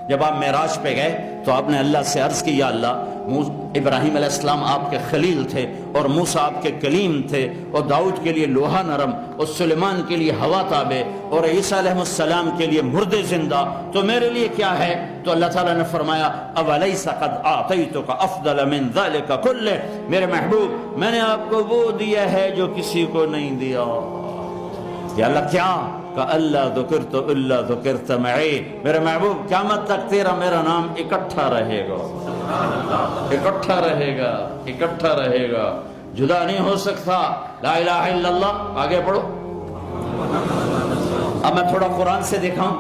جب آپ معراج پہ گئے تو آپ نے اللہ سے عرض کی، یا اللہ ابراہیم علیہ السلام آپ کے خلیل تھے، اور موسیٰ آپ کے کلیم تھے، اور داؤد کے لیے لوہا نرم، اور سلیمان کے لیے ہوا تابع، اور عیسیٰ علیہ السلام کے لیے مردے زندہ، تو میرے لیے کیا ہے؟ تو اللہ تعالیٰ نے فرمایا اولیس قد اعطیتک افضل من ذلک کلہ، میرے محبوب میں نے آپ کو وہ دیا ہے جو کسی کو نہیں دیا۔ یا اللہ کیا؟ کہ اللہ ذکرت الا ذکرت معی، میرے محبوب قیامت تک تیرا میرا نام اکٹھا رہے گا، اکٹھا رہے گا، اکٹھا رہے گا، جدا نہیں ہو سکتا۔ لا الہ الا اللہ، آگے پڑھو۔ اب میں تھوڑا قرآن سے دکھاؤں۔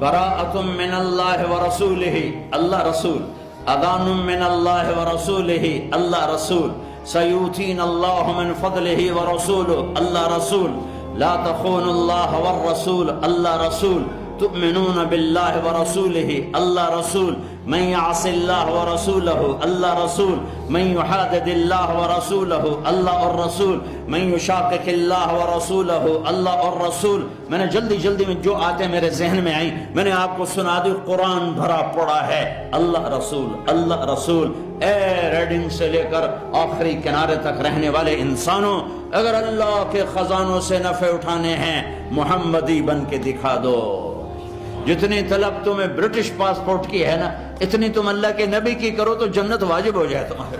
براءۃ من اللہ ورسولہ، اللہ رسول، اذان من اللہ ورسولہ، اللہ رسول، سیؤتینا اللہ من فضلہ ورسولہ، اللہ رسول، لا تخونوا اللہ والرسول، اللہ رسول، تؤمنون باللہ ورسولہ، اللہ رسول، من یعص اللہ ورسولہ، اللہ رسول، من یحادد اللہ ورسولہ، اللہ اور رسول، من یشاقق اللہ ورسولہ، اللہ اور رسول۔ میں نے جلدی میں جو آتے میرے ذہن میں آئیں میں نے آپ کو سنا دی۔ قرآن بھرا پڑا ہے اللہ رسول، اللہ رسول۔ اے ریڈنگ سے لے کر آخری کنارے تک رہنے والے انسانوں، اگر اللہ کے خزانوں سے نفع اٹھانے ہیں محمدی بن کے دکھا دو۔ جتنی طلب تمہیں برٹش پاسپورٹ کی ہے نا، اتنی تم اللہ کے نبی کی کرو تو جنت واجب ہو جائے تمہارے۔